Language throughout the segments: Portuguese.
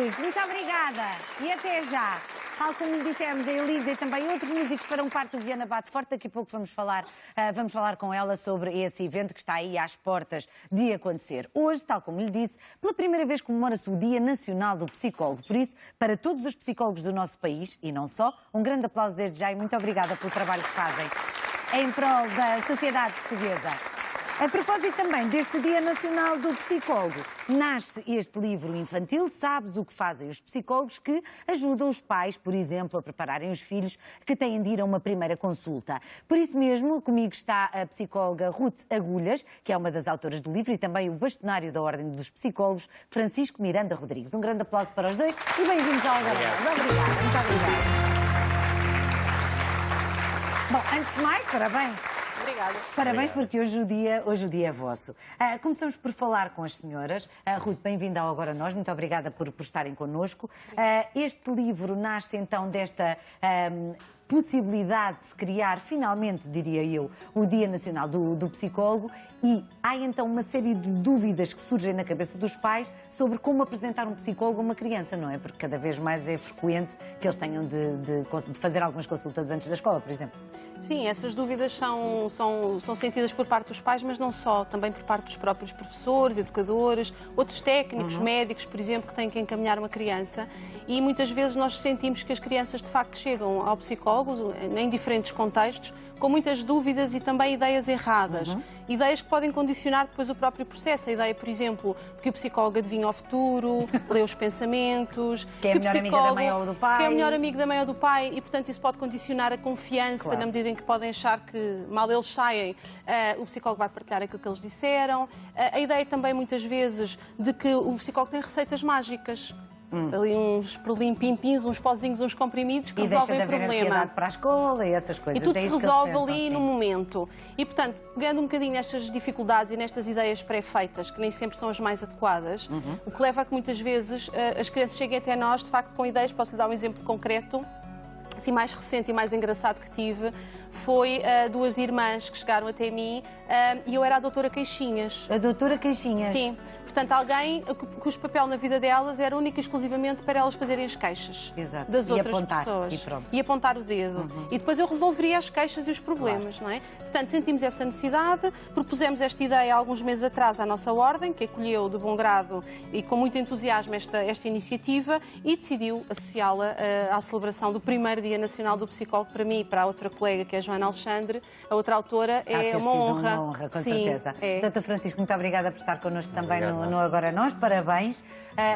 Beijinhos, muito obrigada e até já. Tal como dissemos, a Elisa e também outros músicos farão parte do Viana Bate Forte. Daqui a pouco vamos falar com ela sobre esse evento que está aí às portas de acontecer. Hoje, tal como lhe disse, pela primeira vez comemora-se o Dia Nacional do Psicólogo. Por isso, para todos os psicólogos do nosso país, e não só, um grande aplauso desde já e muito obrigada pelo trabalho que fazem em prol da sociedade portuguesa. A propósito também deste Dia Nacional do Psicólogo, nasce este livro infantil, Sabes o que fazem os psicólogos, que ajudam os pais, por exemplo, a prepararem os filhos que têm de ir a uma primeira consulta. Por isso mesmo, comigo está a psicóloga Ruth Agulhas, que é uma das autoras do livro, e também o bastonário da Ordem dos Psicólogos, Francisco Miranda Rodrigues. Um grande aplauso para os dois e bem-vindos ao Algarve. Obrigada, muito obrigada. Bom, antes de mais, parabéns. Obrigada. Parabéns, porque hoje o dia é vosso. Começamos por falar com as senhoras. Ruth, bem-vinda ao Agora Nós, muito obrigada por estarem connosco. Este livro nasce então desta possibilidade de se criar, finalmente, diria eu, o Dia Nacional do Psicólogo, e há então uma série de dúvidas que surgem na cabeça dos pais sobre como apresentar um psicólogo a uma criança, não é? Porque cada vez mais é frequente que eles tenham de fazer algumas consultas antes da escola, por exemplo. Sim, essas dúvidas são sentidas por parte dos pais, mas não só, também por parte dos próprios professores, educadores, outros técnicos, médicos, por exemplo, que têm que encaminhar uma criança, e muitas vezes nós sentimos que as crianças de facto chegam ao psicólogo, em diferentes contextos, com muitas dúvidas e também ideias erradas. Ideias que podem condicionar depois o próprio processo. A ideia, por exemplo, de que o psicólogo adivinha o futuro, lê os pensamentos... Que é a melhor amiga da mãe ou do pai. Que é a melhor amiga da mãe ou do pai, e, portanto, isso pode condicionar a confiança, claro, na medida em que podem achar que, mal eles saem, o psicólogo vai partilhar aquilo que eles disseram. A ideia também, muitas vezes, de que o psicólogo tem receitas mágicas. Ali uns perlim-pimpins, uns pozinhos, uns comprimidos que resolvem o problema. Ansiedade para a escola e essas coisas. E tudo se resolve ali no momento. E, portanto, pegando um bocadinho nestas dificuldades e nestas ideias pré-feitas, que nem sempre são as mais adequadas, o que leva a que muitas vezes as crianças cheguem até nós, de facto, com ideias. Posso lhe dar um exemplo concreto. Assim, mais recente e mais engraçado que tive foi duas irmãs que chegaram até mim e eu era a doutora Queixinhas. A doutora Queixinhas? Sim. Portanto, alguém cujo papel na vida delas era único e exclusivamente para elas fazerem as queixas. Exato. Das outras apontar, pessoas. E pronto. E apontar o dedo. E depois eu resolveria as queixas e os problemas, claro, não é? Portanto, sentimos essa necessidade, propusemos esta ideia há alguns meses atrás à nossa ordem, que acolheu de bom grado e com muito entusiasmo esta iniciativa e decidiu associá-la à celebração do primeiro Dia Nacional do Psicólogo para mim e para a outra colega, que é a Joana Alexandre, a outra autora. É uma honra. Uma honra, com Sim, certeza. É. Doutor Francisco, muito obrigada por estar connosco também Obrigado, no Agora Nós. Parabéns.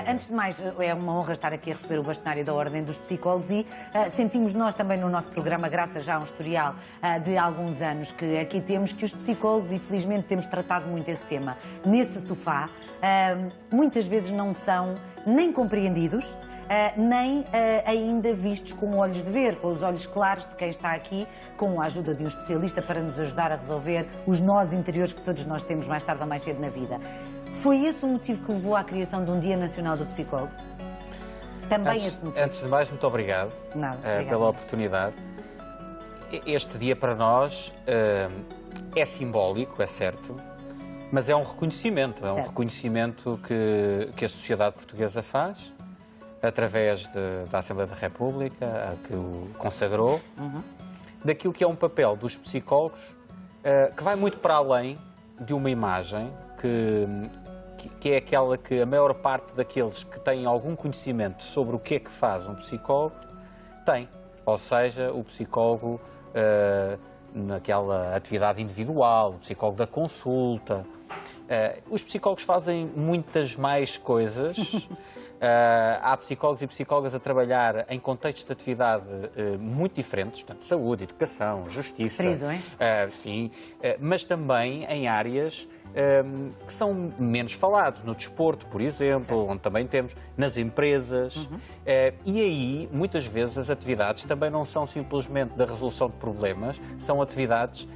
Antes de mais, é uma honra estar aqui a receber o bastonário da Ordem dos Psicólogos e sentimos nós também no nosso programa, graças já a um historial de alguns anos que aqui temos, que os psicólogos, e felizmente temos tratado muito esse tema, nesse sofá, muitas vezes não são nem compreendidos, nem ainda vistos com olhos de ver, com os olhos claros de quem está aqui, com a ajuda de um especialista para nos ajudar a resolver os nós interiores que todos nós temos mais tarde ou mais cedo na vida. Foi esse o motivo que levou à criação de um Dia Nacional do Psicólogo? Também esse motivo? Antes de mais, muito obrigado, pela oportunidade. Este dia para nós é simbólico, é certo, mas é um reconhecimento. É um reconhecimento que a sociedade portuguesa faz, através da Assembleia da República, que o consagrou, daquilo que é um papel dos psicólogos, que vai muito para além de uma imagem que é aquela que a maior parte daqueles que têm algum conhecimento sobre o que é que faz um psicólogo tem. Ou seja, o psicólogo naquela atividade individual, o psicólogo da consulta. Os psicólogos fazem muitas mais coisas. Há psicólogos e psicólogas a trabalhar em contextos de atividade muito diferentes, portanto, saúde, educação, justiça. Prisões. Sim, mas também em áreas que são menos falados, no desporto, por exemplo, onde também temos, nas empresas. E aí, muitas vezes, as atividades também não são simplesmente da resolução de problemas, são atividades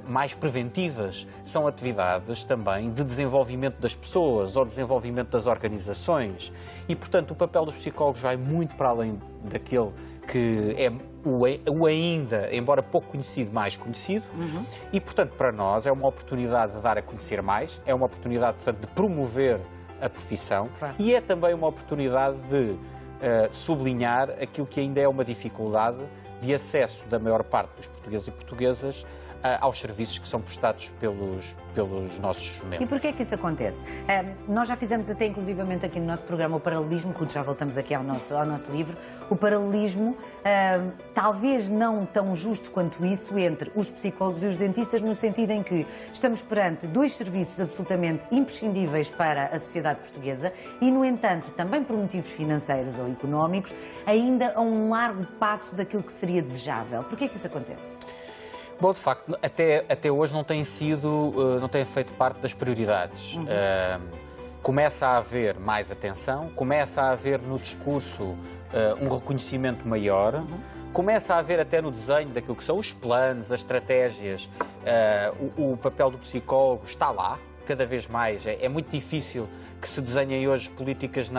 mais preventivas, são atividades também de desenvolvimento das pessoas ou desenvolvimento das organizações. E, portanto, o papel dos psicólogos vai muito para além daquele que é o ainda, embora pouco conhecido, mais conhecido. E, portanto, para nós é uma oportunidade de dar a conhecer mais, é uma oportunidade, portanto, de promover a profissão. Claro. E é também uma oportunidade de sublinhar aquilo que ainda é uma dificuldade de acesso da maior parte dos portugueses e portuguesas aos serviços que são prestados pelos nossos membros. E porquê é que isso acontece? Nós já fizemos até inclusivamente aqui no nosso programa o paralelismo, Ruth, já voltamos aqui ao nosso livro, o paralelismo, talvez não tão justo quanto isso, entre os psicólogos e os dentistas, no sentido em que estamos perante dois serviços absolutamente imprescindíveis para a sociedade portuguesa e, no entanto, também por motivos financeiros ou económicos, ainda a um largo passo daquilo que seria desejável. Porquê é que isso acontece? Bom, de facto, até hoje não tem feito parte das prioridades. Começa a haver mais atenção, começa a haver no discurso um reconhecimento maior, começa a haver até no desenho daquilo que são os planos, as estratégias, o papel do psicólogo está lá, cada vez mais. É muito difícil que se desenhem hoje políticas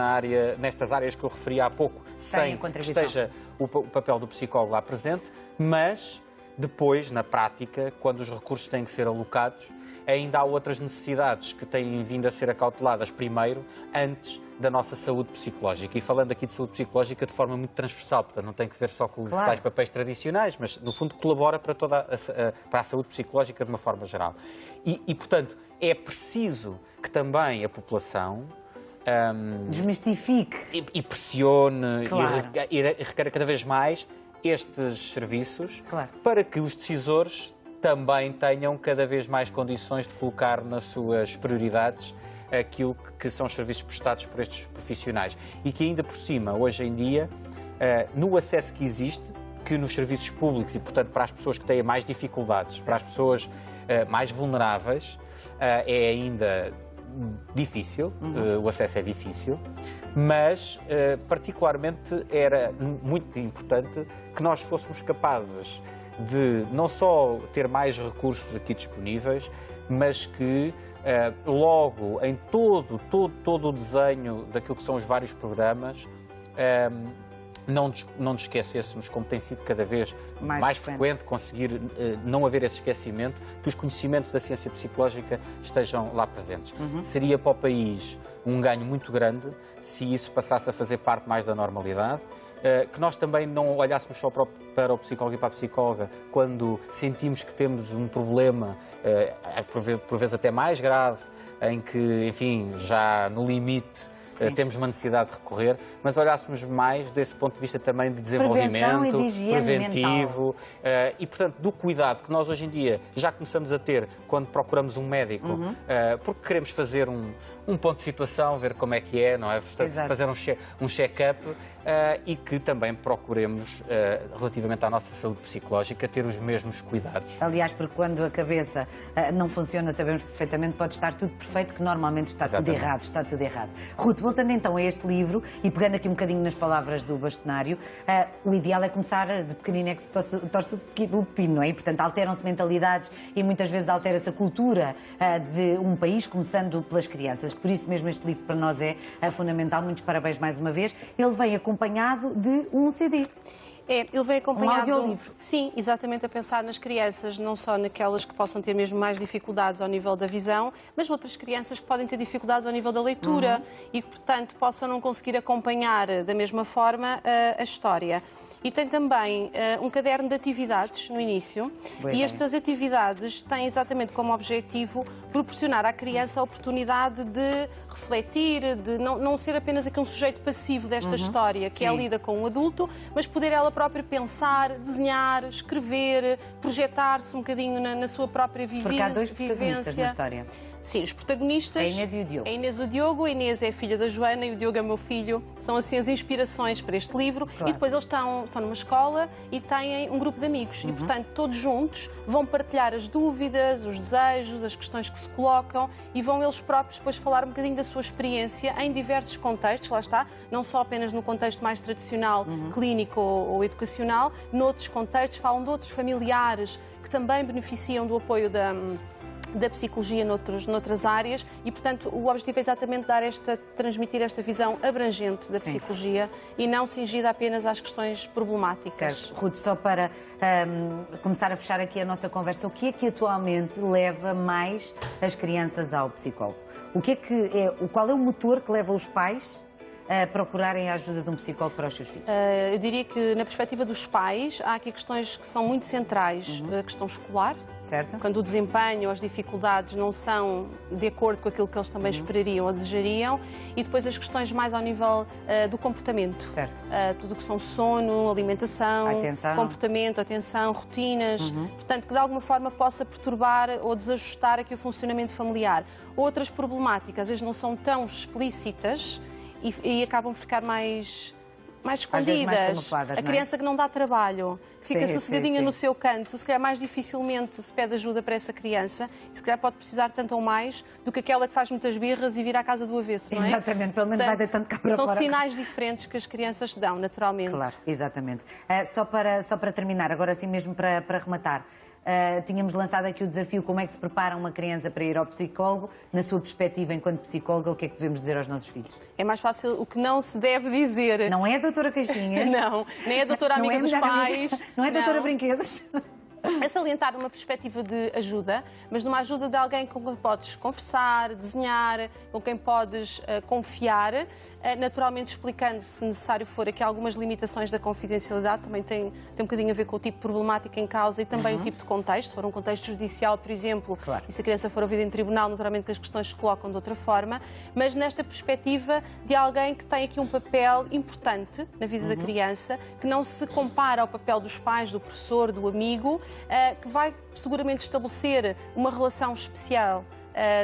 nestas áreas que eu referi há pouco, sem que esteja o papel do psicólogo lá presente, mas depois, na prática, quando os recursos têm que ser alocados, ainda há outras necessidades que têm vindo a ser acauteladas primeiro, antes da nossa saúde psicológica. E falando aqui de saúde psicológica de forma muito transversal, portanto não tem que ver só com os tais papéis tradicionais, mas no fundo colabora para para a saúde psicológica de uma forma geral. E portanto, é preciso que também a população desmistifique e pressione claro. e requer cada vez mais estes serviços, claro. para que os decisores também tenham cada vez mais condições de colocar nas suas prioridades aquilo que são os serviços prestados por estes profissionais. E que ainda por cima, hoje em dia, no acesso que existe, que nos serviços públicos e, portanto, para as pessoas que têm mais dificuldades, para as pessoas mais vulneráveis, é ainda difícil, o acesso é difícil, mas particularmente era muito importante que nós fôssemos capazes de não só ter mais recursos aqui disponíveis, mas que logo em todo o desenho daquilo que são os vários programas, não nos esquecêssemos, como tem sido cada vez mais frequente, conseguir não haver esse esquecimento, que os conhecimentos da ciência psicológica estejam lá presentes. Seria para o país um ganho muito grande se isso passasse a fazer parte mais da normalidade, que nós também não olhássemos só para o psicólogo e para a psicóloga quando sentimos que temos um problema, por vezes até mais grave, em que, enfim, já no limite temos uma necessidade de recorrer, mas olhássemos mais desse ponto de vista também de desenvolvimento, preventivo e, portanto, do cuidado que nós hoje em dia já começamos a ter quando procuramos um médico, porque queremos fazer um ponto de situação, ver como é que é, não é? Fazer um check-up e que também procuremos, relativamente à nossa saúde psicológica, ter os mesmos cuidados. Aliás, porque quando a cabeça não funciona, sabemos perfeitamente, pode estar tudo perfeito, que normalmente está tudo errado. Ruth, voltando então a este livro, e pegando aqui um bocadinho nas palavras do bastonário, o ideal é começar de pequenino é que se torce o pino, não é? E, portanto, alteram-se mentalidades e muitas vezes altera-se a cultura de um país, começando pelas crianças. Por isso mesmo este livro para nós é fundamental. Muitos parabéns mais uma vez. Ele vem acompanhado de um CD. Ele vem acompanhado... Um audiolivro. Sim, exatamente, a pensar nas crianças, não só naquelas que possam ter mesmo mais dificuldades ao nível da visão, mas outras crianças que podem ter dificuldades ao nível da leitura e que, portanto, possam não conseguir acompanhar da mesma forma a história. E tem também um caderno de atividades no início. E estas atividades têm exatamente como objetivo proporcionar à criança a oportunidade de refletir, de não ser apenas aqui um sujeito passivo desta história, que é lida com um adulto, mas poder ela própria pensar, desenhar, escrever, projetar-se um bocadinho na sua própria vivência. Porque há dois protagonistas na história. Sim, os protagonistas... A Inês e o Diogo. A Inês e o Diogo. A Inês é a filha da Joana e o Diogo é o meu filho. São assim as inspirações para este livro. Claro. E depois eles estão numa escola e têm um grupo de amigos. E, portanto, todos juntos vão partilhar as dúvidas, os desejos, as questões que se colocam e vão eles próprios depois falar um bocadinho da sua experiência em diversos contextos, lá está, não só apenas no contexto mais tradicional, clínico ou educacional, noutros contextos falam de outros familiares que também beneficiam do apoio da psicologia noutras áreas e, portanto, o objetivo é exatamente transmitir esta visão abrangente da psicologia e não cingida apenas às questões problemáticas. Certo. Ruth, só para começar a fechar aqui a nossa conversa, o que é que atualmente leva mais as crianças ao psicólogo? Qual é o motor que leva os pais a procurarem a ajuda de um psicólogo para os seus filhos? Eu diria que, na perspectiva dos pais, há aqui questões que são muito centrais. A questão escolar, certo. Quando o desempenho ou as dificuldades não são de acordo com aquilo que eles também esperariam ou desejariam, e depois as questões mais ao nível do comportamento. Certo. Tudo o que são sono, alimentação, comportamento, atenção, rotinas, portanto, que de alguma forma possa perturbar ou desajustar aqui o funcionamento familiar. Outras problemáticas, às vezes não são tão explícitas, e acabam por ficar mais escondidas. Mais camufladas, a criança que não dá trabalho, que fica sossegadinha no seu canto, se calhar mais dificilmente se pede ajuda para essa criança e se calhar pode precisar tanto ou mais do que aquela que faz muitas birras e vira à casa do avesso, não é? Exatamente, pelo menos vai deitando cá para fora. São sinais diferentes que as crianças dão, naturalmente. Claro, exatamente. Só para terminar, agora sim mesmo para rematar, tínhamos lançado aqui o desafio como é que se prepara uma criança para ir ao psicólogo. Na sua perspectiva, enquanto psicóloga, o que é que devemos dizer aos nossos filhos? É mais fácil o que não se deve dizer. Não é a doutora Caixinhas. Não, nem a doutora amiga dos pais. Não é a doutora Brinquedos. É salientar uma perspectiva de ajuda, mas numa ajuda de alguém com quem podes conversar, desenhar, com quem podes confiar, naturalmente explicando, se necessário for, aqui algumas limitações da confidencialidade, também tem um bocadinho a ver com o tipo de problemática em causa e também o tipo de contexto. Se for um contexto judicial, por exemplo, e se a criança for ouvida em tribunal, naturalmente que as questões se colocam de outra forma, mas nesta perspectiva de alguém que tem aqui um papel importante na vida da criança, que não se compara ao papel dos pais, do professor, do amigo, que vai seguramente estabelecer uma relação especial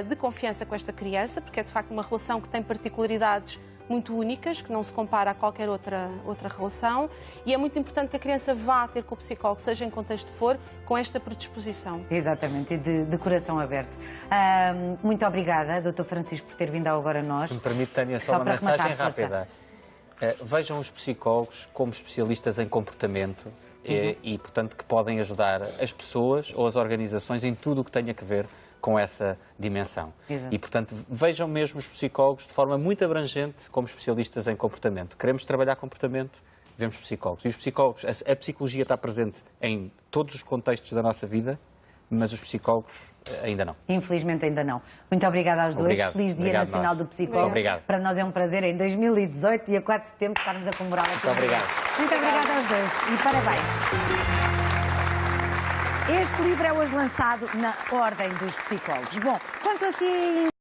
de confiança com esta criança, porque é de facto uma relação que tem particularidades muito únicas, que não se compara a qualquer outra relação, e é muito importante que a criança vá ter com o psicólogo, seja em contexto for, com esta predisposição. Exatamente, e de coração aberto. Muito obrigada, Dr. Francisco, por ter vindo agora a nós. Se me permite, Tânia, só uma mensagem rápida. Vejam os psicólogos como especialistas em comportamento e, portanto, que podem ajudar as pessoas ou as organizações em tudo o que tenha a ver com essa dimensão. Exato. E, portanto, vejam mesmo os psicólogos de forma muito abrangente como especialistas em comportamento. Queremos trabalhar comportamento, vemos psicólogos. E os psicólogos, a psicologia está presente em todos os contextos da nossa vida, mas os psicólogos ainda não. Infelizmente ainda não. Muito obrigada aos dois. Feliz Dia Nacional do Psicólogo. Obrigado. Para nós é um prazer, em 2018, dia 4 de setembro, estarmos a comemorar aqui. Muito obrigado. Muito obrigada aos dois e parabéns. Este livro é hoje lançado na Ordem dos Psicólogos. Bom, quanto assim...